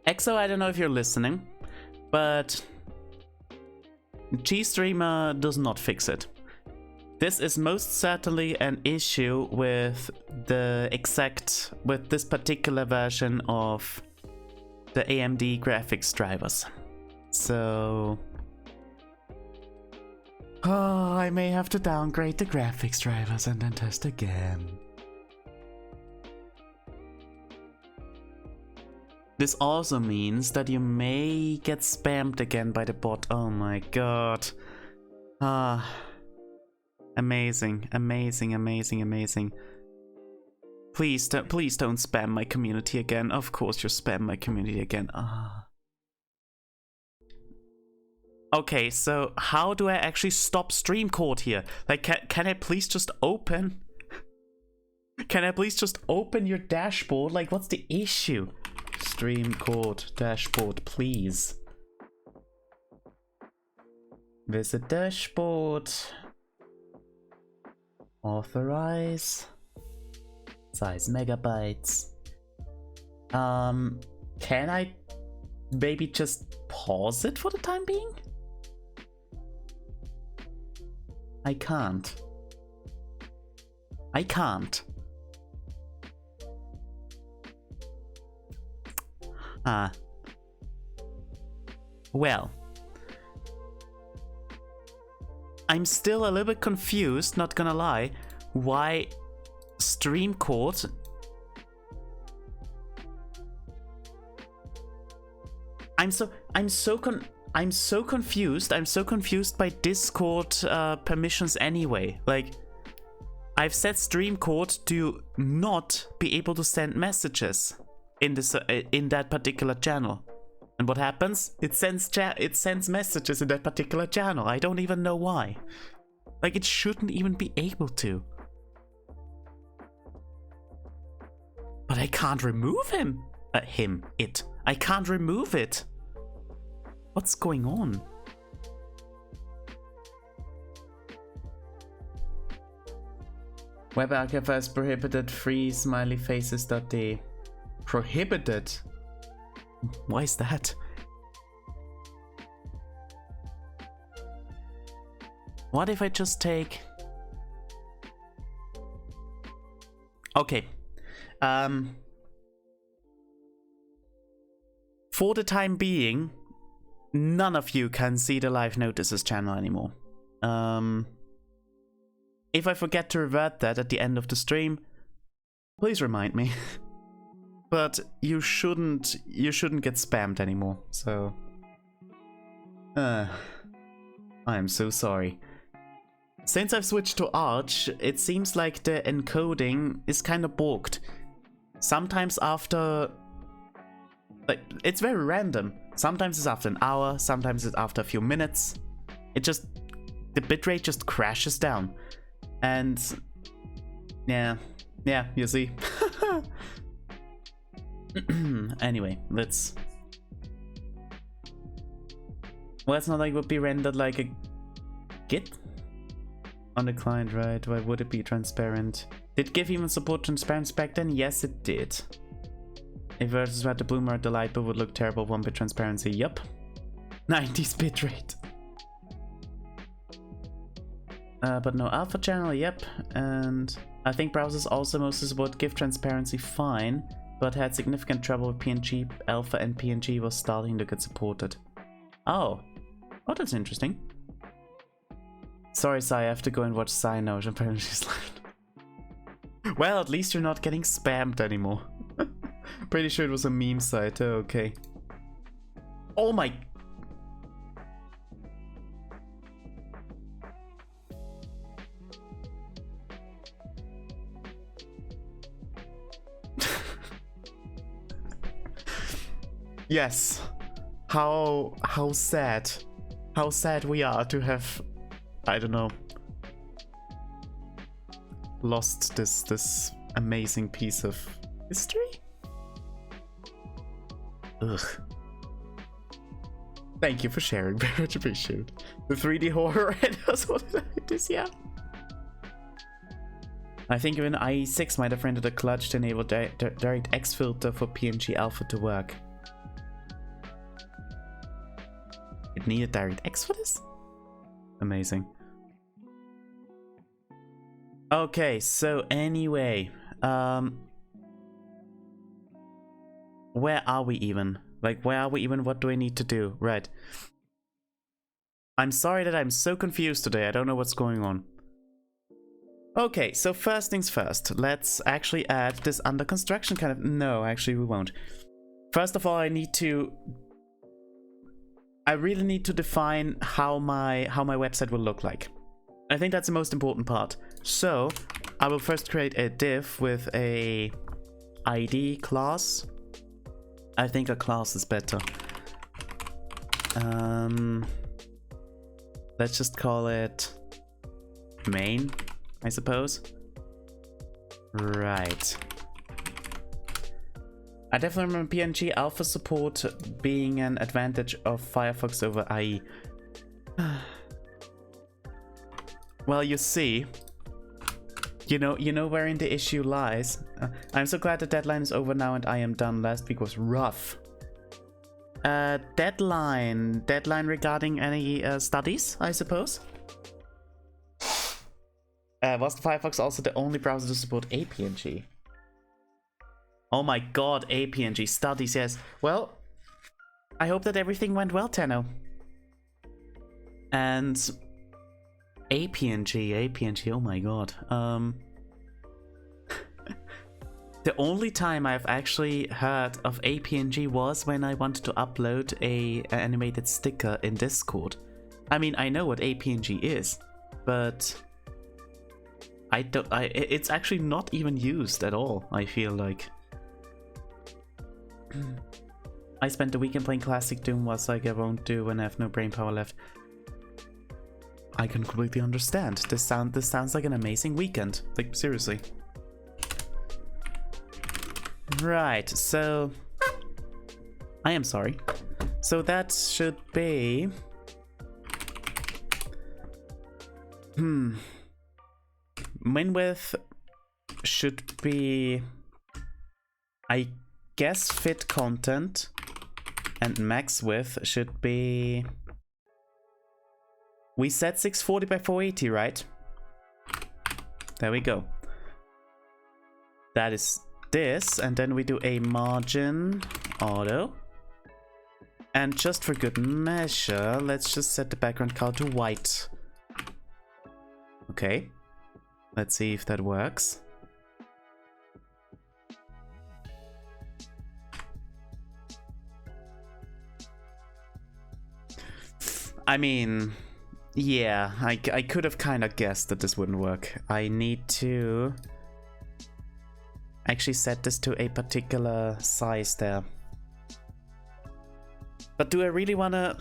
EXO, I don't know if you're listening, but G-Streamer does not fix it. This is most certainly an issue with this particular version of the AMD graphics drivers. So I may have to downgrade the graphics drivers and then test again. This also means that you may get spammed again by the bot. Oh my god. Amazing, amazing, amazing, amazing. Please don't spam my community again. Of course you spam my community again. Okay, so how do I actually stop stream code here? Like, can I please just open? Can I please just open your dashboard? Like, what's the issue? Stream code dashboard, please. Visit dashboard. Authorize. Size megabytes. Can I maybe just pause it for the time being? I can't. I can't. Well. I'm still a little bit confused, not gonna lie, why stream code I'm so confused. I'm so confused by Discord permissions anyway. Like, I've set stream code to not be able to send messages in this in that particular channel. And what happens? It sends messages in that particular channel. I don't even know why. Like, it shouldn't even be able to. But I can't remove him. It. I can't remove it. What's going on? Web archive prohibited free smiley faces.de. Prohibited? Why is that? What if I just take... Okay. For the time being, none of you can see the live notices channel anymore. If I forget to revert that at the end of the stream, please remind me. But you shouldn't get spammed anymore, so... I am so sorry. Since I've switched to Arch, it seems like the encoding is kind of balked. Sometimes after... Like, it's very random. Sometimes it's after an hour, sometimes it's after a few minutes. It just... The bitrate just crashes down. And... Yeah, you see. Anyway, let's... Well, it's not like it would be rendered like a Git on the client, right? Why would it be transparent? Did GIF even support transparency back then? Yes, it did. If versus what the bloomer at the light would look terrible, 1-bit transparency. Yup. 90s bitrate. But no alpha channel, yep. And I think browsers also mostly support GIF transparency fine, but had significant trouble with PNG alpha, and PNG was starting to get supported. Oh, that's interesting. Sorry, Sai, I have to go and watch Sai now. Apparently she's left. Well, at least you're not getting spammed anymore. Pretty sure it was a meme site. Oh, okay. Oh my... Yes. How sad. How sad we are to have, I don't know, lost this amazing piece of history? Ugh. Thank you for sharing, very much appreciated. The 3D horror, that's what it is, yeah. I think even IE6 might have rendered a clutch to enable DirectX filter for PNG Alpha to work. It needed DirectX for this? Amazing. Okay, so anyway, where are we even? Like, where are we even? What do I need to do? Right. I'm sorry that I'm so confused today. I don't know what's going on. Okay, so first things first. Let's actually add this under construction kind of... No, actually we won't. First of all, I really need to define how my website will look like. I think that's the most important part. So, I will first create a div with a ID class. I think a class is better. Let's just call it main, I suppose. Right. I definitely remember PNG Alpha support being an advantage of Firefox over IE. Well, you see, you know wherein the issue lies. I'm so glad the deadline is over now and I am done. Last week was rough. Deadline regarding any studies, I suppose. Was Firefox also the only browser to support APNG? Oh my god, APNG studies, yes. Well, I hope that everything went well, Tenno. And APNG, oh my god. The only time I've actually heard of APNG was when I wanted to upload an animated sticker in Discord. I mean, I know what APNG is, but it's actually not even used at all, I feel like. I spent the weekend playing classic Doom, was like I won't do when I have no brain power left. I can completely understand. This sounds like an amazing weekend. Like, seriously. Right, so I am sorry. So that should be min width should be, I guess, fit content, and max width should be, we said 640 by 480, right? There we go. That is this, and then we do a margin auto. And just for good measure, let's just set the background color to white. Okay. Let's see if that works. I mean, yeah, I could have kind of guessed that this wouldn't work. I need to actually set this to a particular size there. But do I really want to...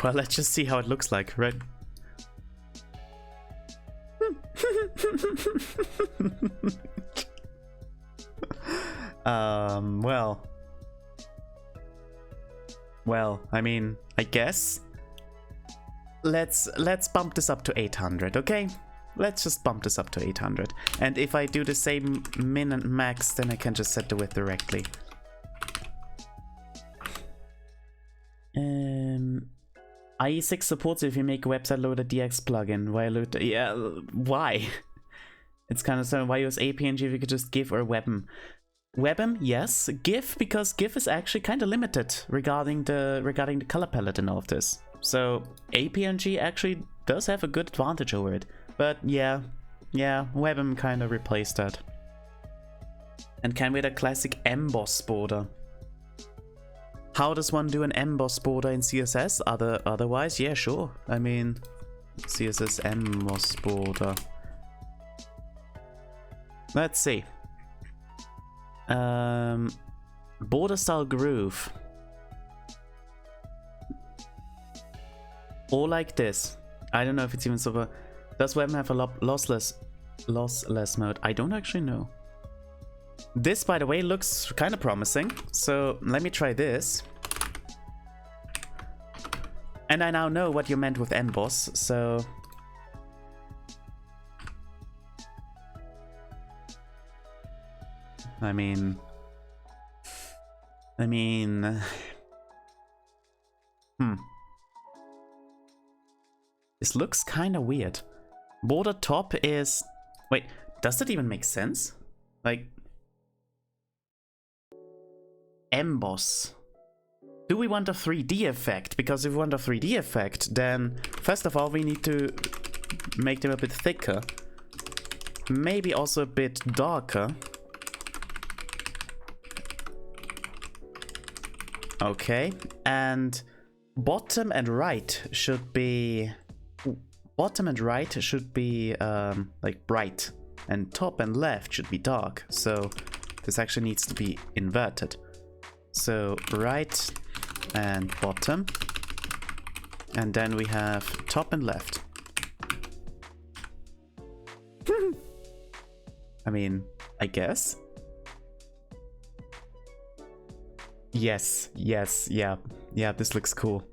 Well, let's just see how it looks like, right? Well, I mean, I guess let's bump this up to 800, okay? Let's just bump this up to 800. And if I do the same min and max, then I can just set the width directly. IE6 supports it if you make a website load a DX plugin. Why load? Yeah, why? It's kind of so. Why use APNG if you could just GIF or WebM? WebM, yes. GIF, because GIF is actually kind of limited regarding the color palette and all of this. So APNG actually does have a good advantage over it. But yeah, WebM kind of replaced that. And can we add a classic emboss border? How does one do an emboss border in CSS? Otherwise, yeah, sure. I mean, CSS emboss border. Let's see. Border style groove. Or like this. I don't know if it's even super. Does WebM have a lossless mode? I don't actually know. This, by the way, looks kind of promising. So let me try this. And I now know what you meant with emboss, so... I mean... This looks kind of weird. Border top is... Wait, does that even make sense? Like... Emboss. Do we want a 3D effect? Because if we want a 3D effect, then... First of all, we need to make them a bit thicker. Maybe also a bit darker. Okay, and bottom and right should be... Bottom and right should be like bright, and top and left should be dark. So this actually needs to be inverted. So right and bottom, and then we have top and left. I mean, I guess. Yes, yeah, this looks cool.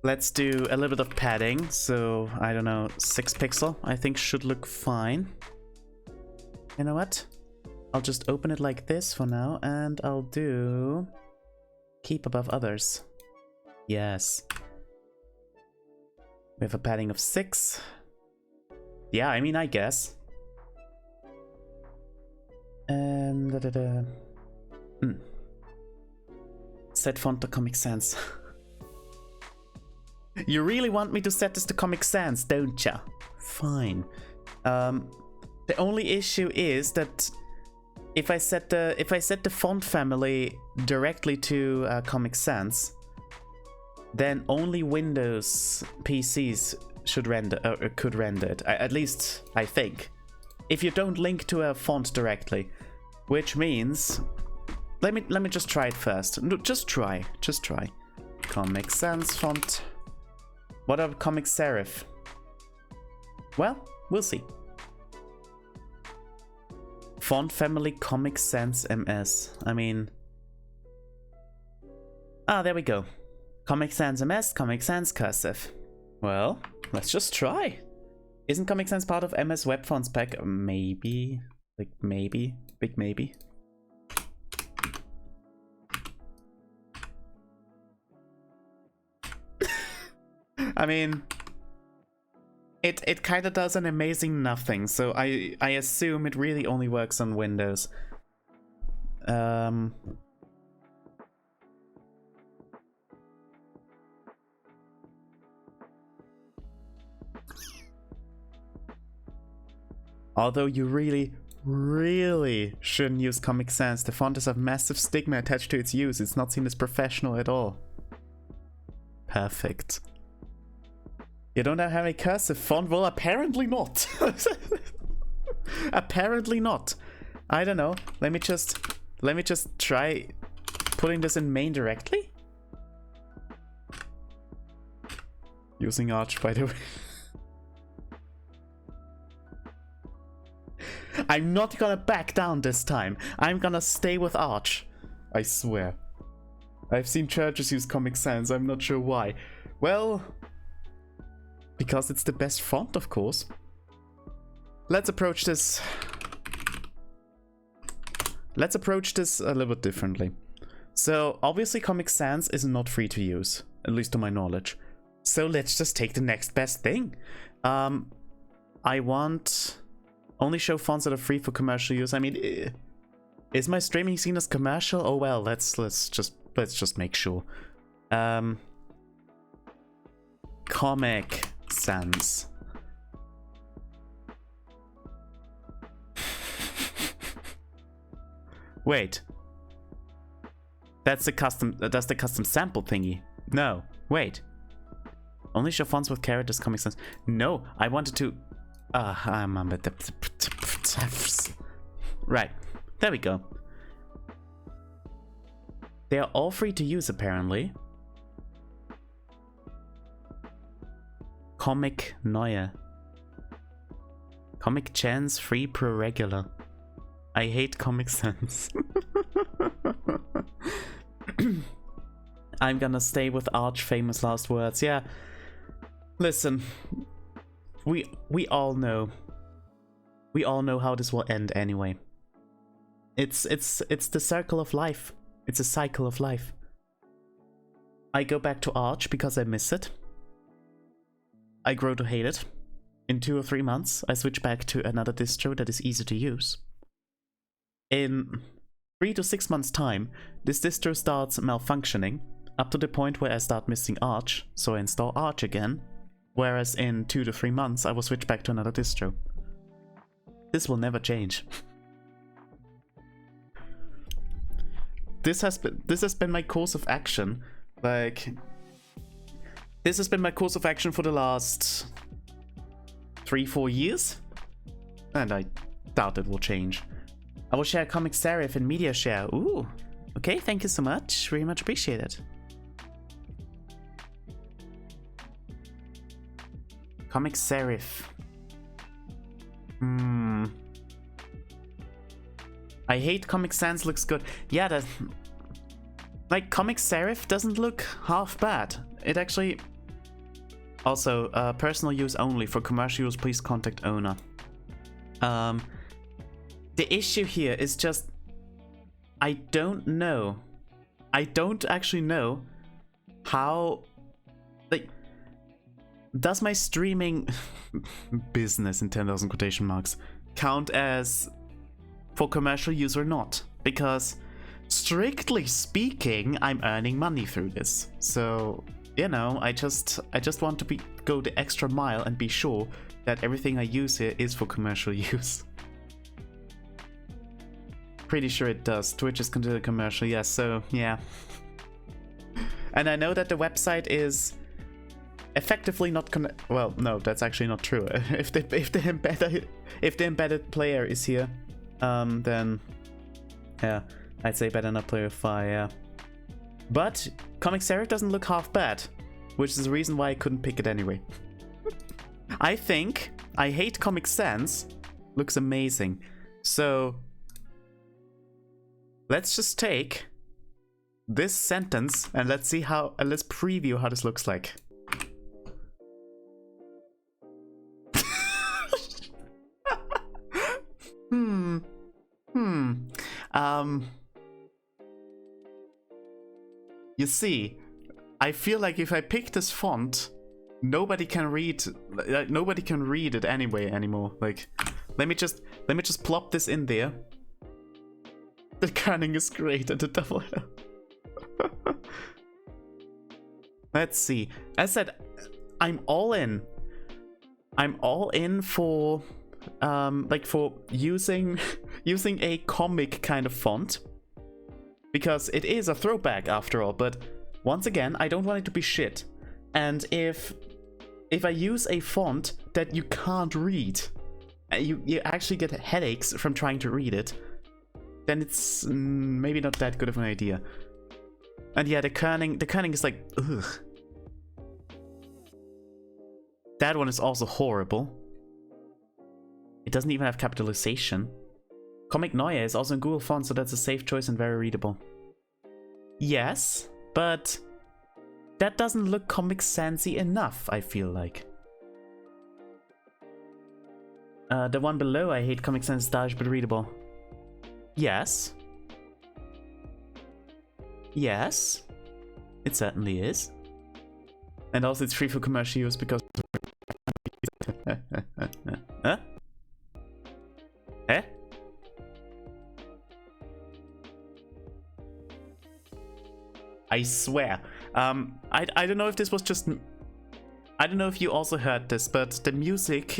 Let's do a little bit of padding, so I don't know, 6 pixel I think should look fine. You know what? I'll just open it like this for now, and I'll do keep above others. Yes. We have a padding of 6. Yeah, I mean, I guess. And set font to Comic Sans. You really want me to set this to Comic Sans, don't ya? Fine. The only issue is that if I set the font family directly to Comic Sans, then only Windows PCs should render could render it. At least I think. If you don't link to a font directly, which means, let me just try it first. No, just try. Comic Sans font. What about Comic Serif? Well, we'll see. Font family Comic Sans MS. I mean... Ah, there we go. Comic Sans MS, Comic Sans cursive. Well, let's just try. Isn't Comic Sans part of MS Web Fonts pack? Maybe. Like, maybe. Big maybe. I mean... It kind of does an amazing nothing, so I assume it really only works on Windows. Although you really shouldn't use Comic Sans. The font has a massive stigma attached to its use. It's not seen as professional at all. Perfect. You don't have a cursive font? Well, apparently not. Apparently not. I don't know. Let me just try putting this in main directly. Using Arch, by the way. I'm not gonna back down this time. I'm gonna stay with Arch. I swear. I've seen churches use Comic Sans. I'm not sure why. Well... because it's the best font, of course. Let's approach this... Let's approach this a little bit differently. So, obviously Comic Sans is not free to use. At least to my knowledge. So let's just take the next best thing. I want... only show fonts that are free for commercial use. I mean... is my streaming seen as commercial? Oh well, let's just make sure. Comic Sans. Wait. That's the custom sample thingy. No, wait. Only show fonts with characters Comic Sans. No, I wanted to... right, there we go. They are all free to use, apparently. Comic Neue. Comic Chance Free Pro Regular. I hate Comic Sans. I'm gonna stay with Arch famous last words. Yeah. Listen. We all know. we all know how this will end anyway. It's the circle of life. It's a cycle of life. I go back to Arch because I miss it. I grow to hate it. In 2 or 3 months, I switch back to another distro that is easy to use. In 3 to 6 months' time, this distro starts malfunctioning, up to the point where I start missing Arch, so I install Arch again, whereas in 2 to 3 months, I will switch back to another distro. This will never change. This has been my course of action. Like, this has been my course of action for the last 3-4 years, and I doubt it will change. I will share Comic Serif and Media Share. Ooh, okay, thank you so much. Very much appreciated. Comic Serif. I hate Comic Sans looks good. Yeah, that... Like, Comic Serif doesn't look half bad. It actually... Also, personal use only. For commercial use, please contact owner. The issue here is just... I don't know. I don't actually know how... Like... Does my streaming... business, in 10,000 quotation marks, count as... for commercial use or not? Because, strictly speaking, I'm earning money through this. So... You know, I just want to go the extra mile and be sure that everything I use here is for commercial use. Pretty sure it does. Twitch is considered commercial, yes, so yeah. And I know that the website is effectively not well, no, that's actually not true. If the embedded player is here, then yeah, I'd say better not play with fire, yeah. But Comic Serif doesn't look half bad, which is the reason why I couldn't pick it anyway. I think I Hate Comic Sans looks amazing. So let's just take this sentence and let's see how, let's preview how this looks like. You see, I feel like if I pick this font, nobody can read it anyway anymore. Like, let me just plop this in there. The kerning is great and the double L. Let's see. As I said, I'm all in. I'm all in for like for using a comic kind of font. Because it is a throwback after all, but once again, I don't want it to be shit. And if I use a font that you can't read, you actually get headaches from trying to read it, then it's maybe not that good of an idea. And yeah, the kerning is like, ugh. That one is also horrible. It doesn't even have capitalization. Comic Neue is also in Google font, so that's a safe choice and very readable. Yes, but that doesn't look Comic Sans-y enough, I feel like. The one below, I Hate Comic Sans, stylish but readable. Yes. Yes. It certainly is. And also it's free for commercial use because... Huh? Eh? I swear. I don't know if this was just... I don't know if you also heard this, but the music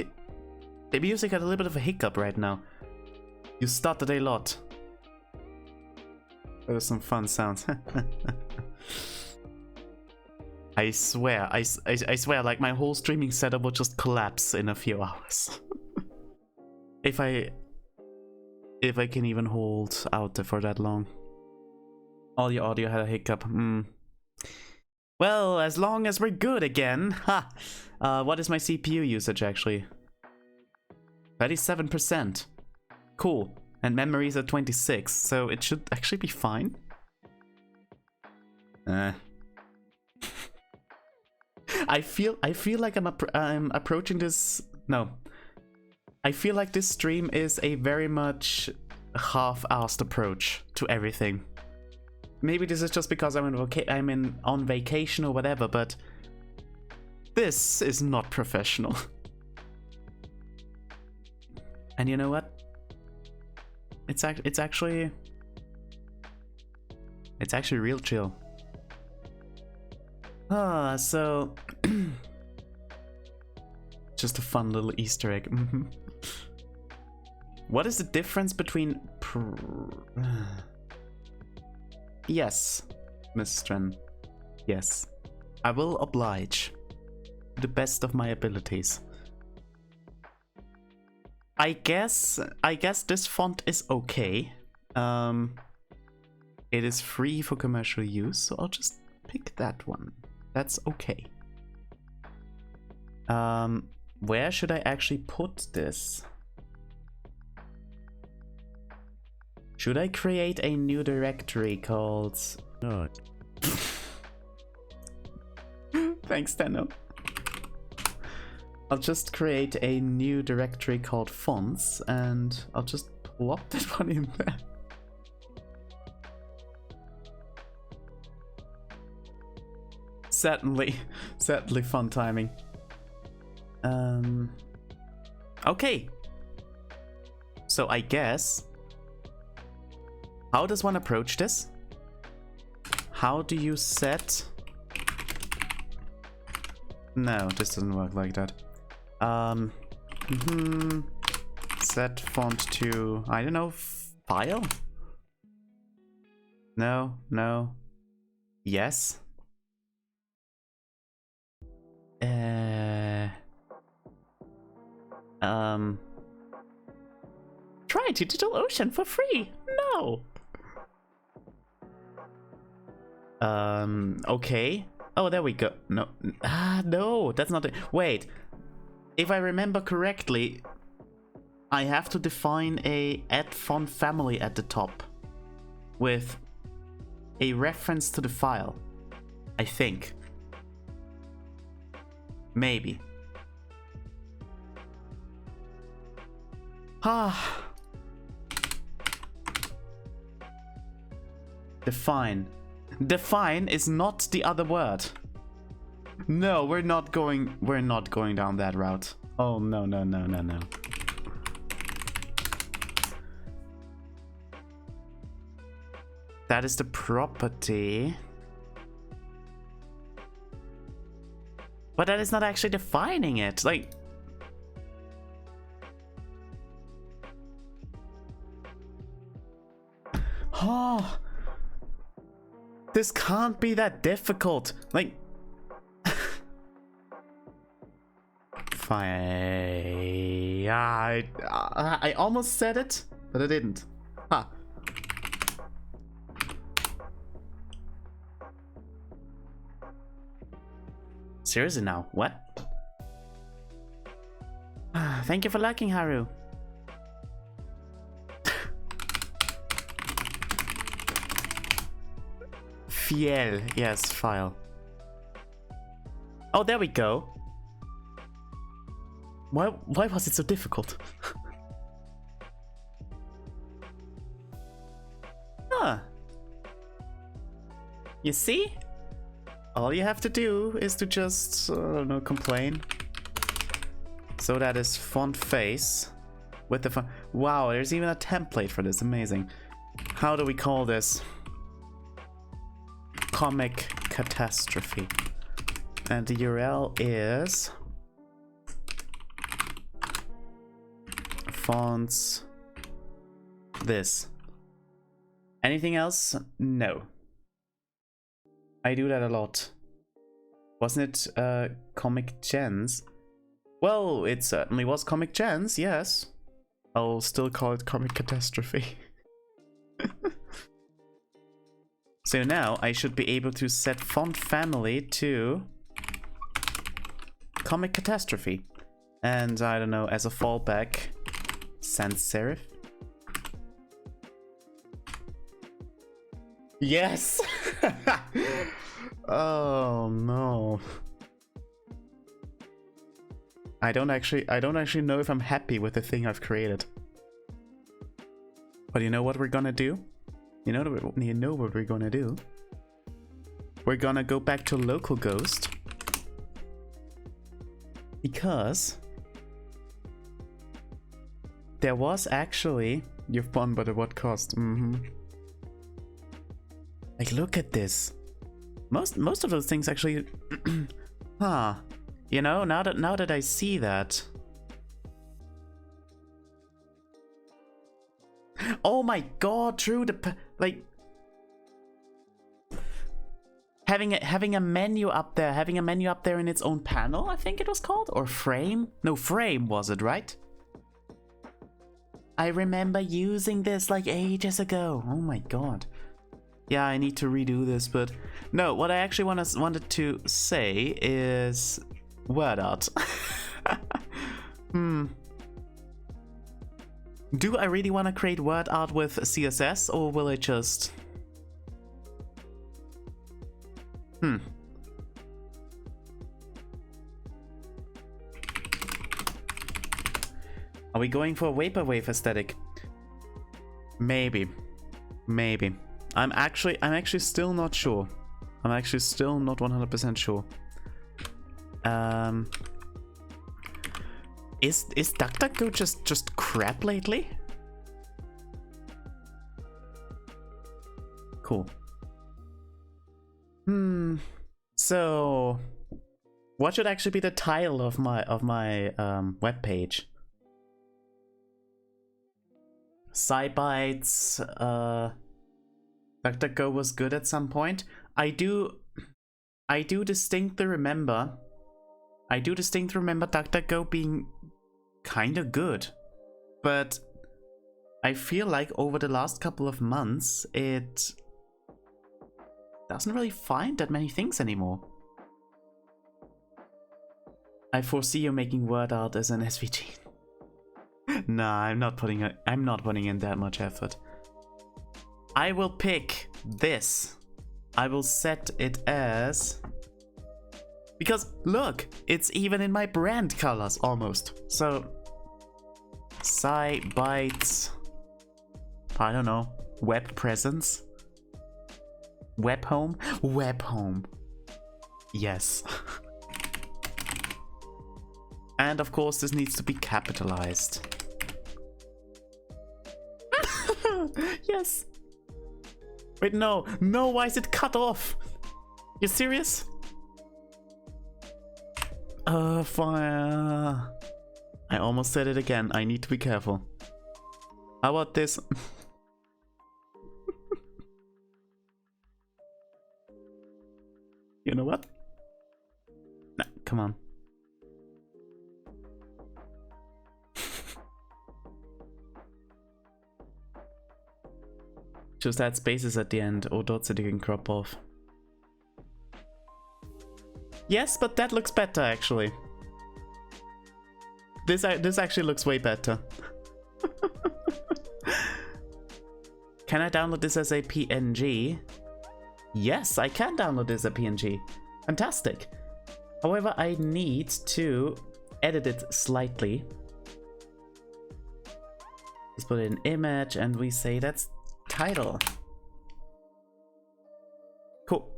had a little bit of a hiccup right now. You stuttered a lot. There's some fun sounds. I swear, I swear, like my whole streaming setup will just collapse in a few hours. If I can even hold out for that long. All your audio had a hiccup. Well, as long as we're good again. Ha! What is my CPU usage actually? 37%. Cool. And memory is at 26, so it should actually be fine. I feel like I'm approaching this. No, I feel like this stream is a very much half-assed approach to everything. Maybe this is just because I'm on vacation or whatever, but this is not professional. And you know what? It's actually real chill. So just a fun little Easter egg. What is the difference between Yes, Miss Stren. Yes. I will oblige. To the best of my abilities. I guess this font is okay. It is free for commercial use, so I'll just pick that one. That's okay. Where should I actually put this? Should I create a new directory called... No. Thanks, Tenno. I'll just create a new directory called fonts, and I'll just plop that one in there. Certainly fun timing. Okay. So I guess... How does one approach this? How do you set... No, this doesn't work like that. Set font to, I don't know, file? No. Yes. Try DigitalOcean for free. No. Okay. Oh, there we go. No. No, that's not it. Wait. If I remember correctly, I have to define a add font family at the top with a reference to the file. I think. Maybe. Define. Define is not the other word. No, we're not going down that route. Oh no. That is the property. But that is not actually defining it. Like, oh, this can't be that difficult. Like, fine. I almost said it, but I didn't. Huh. Seriously now? What? Thank you for liking, Haru. Fiel. Yes, file. Oh, there we go. Why was it so difficult? Huh. You see? All you have to do is to just, I don't know, complain. So that is font face with the font. Wow, there's even a template for this. Amazing. How do we call this? Comic catastrophe. And the URL is fonts this. Anything else? No. I do that a lot. Wasn't it Comic Gens? Well, it certainly was Comic Gens, yes. I'll still call it Comic Catastrophe. So now I should be able to set font family to Comic Catastrophe. And I don't know, as a fallback, sans serif. Yes! Oh no. I don't actually know if I'm happy with the thing I've created. But you know what we're gonna do? You know what we're gonna do? We're gonna go back to local ghost. Because there was actually... You've won, but at what cost? Like, look at this. Most of those things actually... huh. You know, now that I see that... Oh my god, true, like... Having a menu up there, in its own panel, I think it was called? Or frame? No, frame was it, right? I remember using this like ages ago. Oh my god. Yeah, I need to redo this, but... No, what I actually wanted to say is... word art. Do I really want to create word art with CSS, or will I just... Are we going for a vaporwave aesthetic? Maybe. Maybe. I'm actually still not sure. I'm actually still not 100% sure. Is DuckDuckGo just crap lately? Cool. So what should actually be the title of my web page? Sci-Bytes, DuckDuckGo was good at some point. I do distinctly remember DuckDuckGo being kind of good, but I feel like over the last couple of months it doesn't really find that many things anymore. I foresee you making word art as an SVG. Nah, I'm not putting in that much effort. I will pick this. I will set it as... Because look, it's even in my brand colors almost. So Sci-Bytes, I don't know, web presence, web home, yes. And of course this needs to be capitalized. Yes. Wait, no, why is it cut off? You serious? Fire. I almost said it again. I need to be careful. How about this? You know what? Nah, come on. Just add spaces at the end or dots that you can crop off. Yes, but that looks better actually. This actually looks way better. Can I download this as a PNG? Yes, I can download this as a PNG. Fantastic. However, I need to edit it slightly. Let's put in an image and we say that's title. Cool.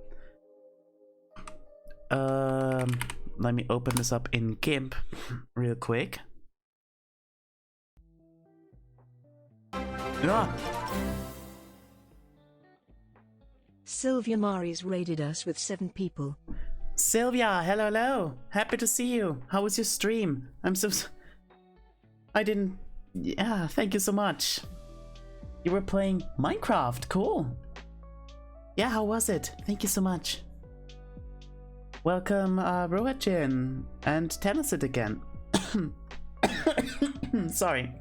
Let me open this up in GIMP real quick. Ah! Sylvia Mari's raided us with 7 people. Sylvia, hello. Happy to see you. How was your stream? I didn't... Yeah, thank you so much. You were playing Minecraft, cool. Yeah, how was it? Thank you so much. Welcome, Rohachin and Tennisit again. Sorry.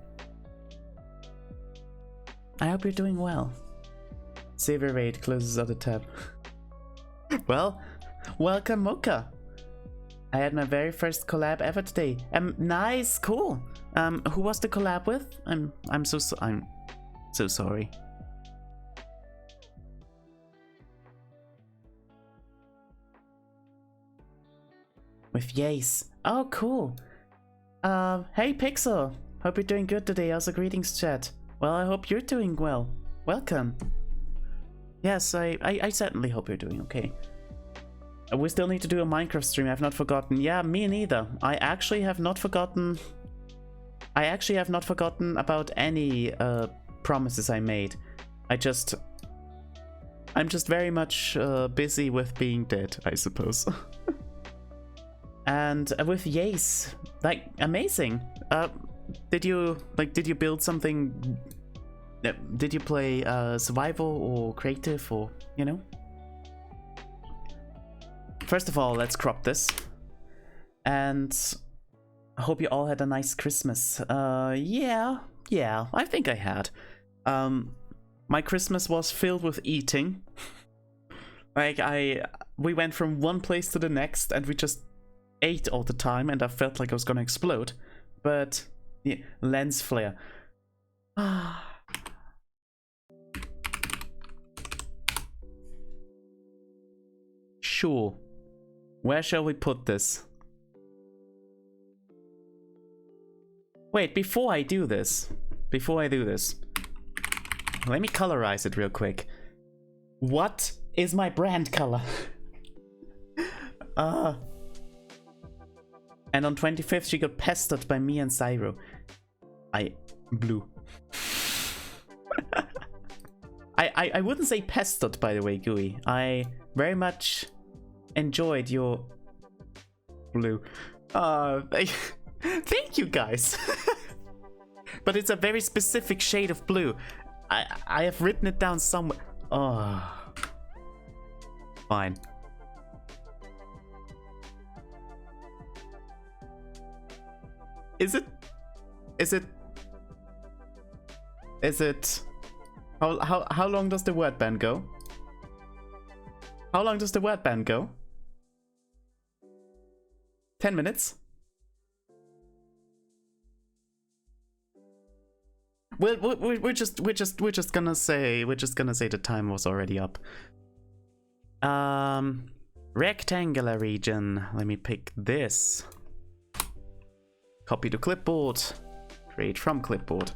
I hope you're doing well. Save your raid, closes other tab. Well, welcome Mocha. I had my very first collab ever today. Nice, cool. Who was the collab with? I'm so sorry. With Yace. Oh, cool. Hey Pixel! Hope you're doing good today. How's the greetings chat? Well, I hope you're doing well. Welcome. Yes, I certainly hope you're doing okay. We still need to do a Minecraft stream, I've not forgotten. Yeah, me neither. I actually have not forgotten about any promises I made. I'm just very much busy with being dead, I suppose. And with Yace, like, amazing. Did you build something? Did you play survival or creative, or, you know? First of all, let's crop this. And I hope you all had a nice Christmas. Yeah, I think I had. My Christmas was filled with eating. Like, we went from one place to the next and we just ate all the time, and I felt like I was gonna explode. But yeah, lens flare. Sure. Where shall we put this? Wait, before I do this, let me colorize it real quick. What is my brand color? And on 25th she got pestered by me and Cyro. Blue. I wouldn't say pestered, by the way, Gooey. I very much enjoyed your blue. Thank you guys. But it's a very specific shade of blue. I have written it down somewhere. Oh. Fine. Is it? How long does the word ban go? How long does the word ban go? 10 minutes? We're just gonna say the time was already up. Rectangular region. Let me pick this. Copy to clipboard. Create from clipboard.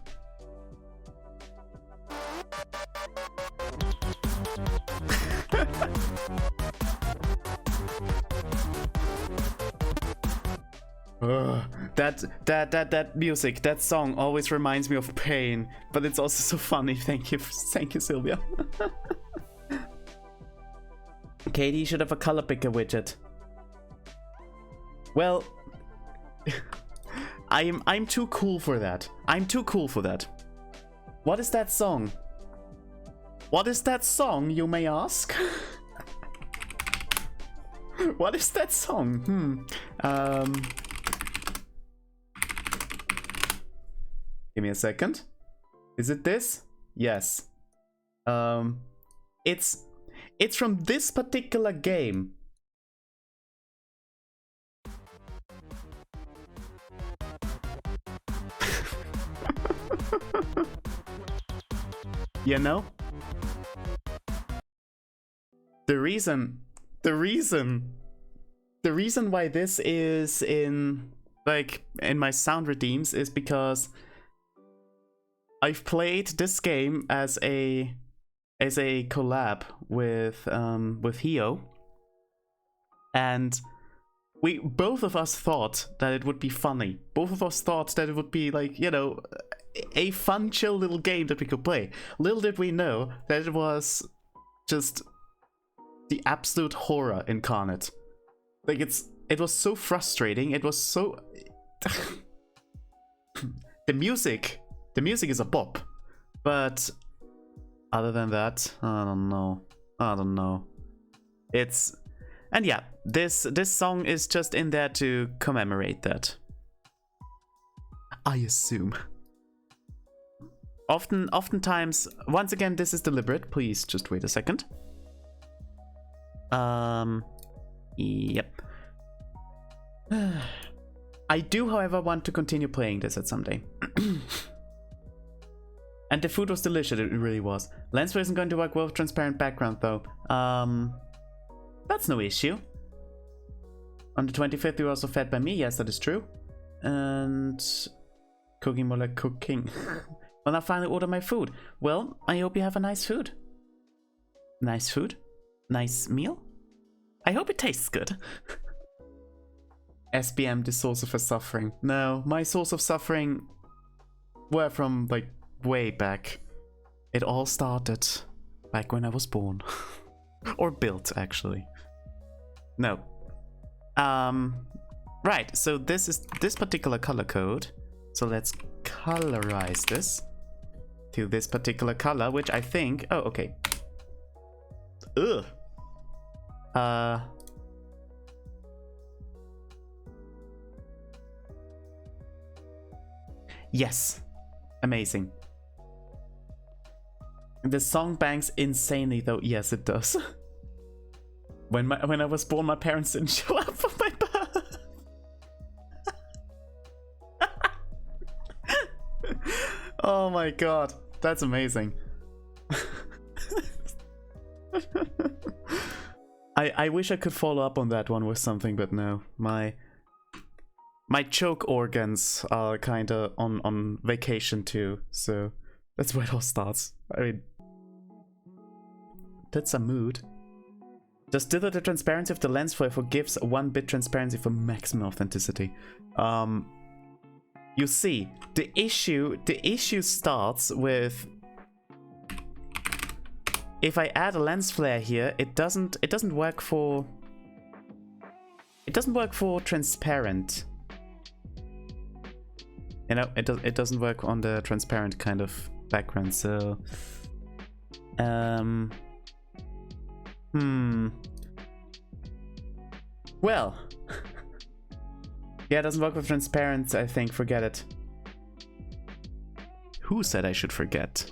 That music, that song always reminds me of pain, but it's also so funny. Thank you, Sylvia. Katie should have a color picker widget. Well, I'm too cool for that. I'm too cool for that. What is that song? What is that song, you may ask? What is that song? Give me a second. Is it this? Yes. It's from this particular game. You know? The reason why this is in my sound redeems is because I've played this game as a collab with Hio, and both of us thought that it would be funny. Both of us thought that it would be, like, you know, a fun, chill little game that we could play. Little did we know that it was just the absolute horror incarnate. Like, it was so frustrating. It was so the music is a bop, but other than that, I don't know. And yeah, this song is just in there to commemorate that, I assume. Oftentimes, once again, this is deliberate. Please just wait a second. Yep. I do, however, want to continue playing this at some day. And the food was delicious, it really was. Lens flare isn't going to work well with transparent background, though. That's no issue. On the 25th, you were also fed by me. Yes, that is true. And cooking more like cooking. Well, I finally order my food. Well, I hope you have a nice food. Nice food? Nice meal? I hope it tastes good. SBM, the source of her suffering. No, my source of suffering were from, like, way back. It all started back when I was born. Or built, actually. No. Right, so this is this particular color code. So let's colorize this to this particular color, which I think... Oh, okay. Ugh. Yes. Amazing. The song bangs insanely though. Yes, it does. When I was born, my parents didn't show up for my birth. Oh my god. That's amazing. I wish I could follow up on that one with something, but no. My choke organs are kinda on vacation too, so that's where it all starts. I mean, that's a mood. Just dither the transparency of the lens flare gives 1-bit transparency for maximum authenticity. You see, the issue starts with if I add a lens flare here, it doesn't work for transparent. You know, it doesn't work on the transparent kind of background, so well, yeah, it doesn't work with transparent, I think. Forget it. Who said I should forget?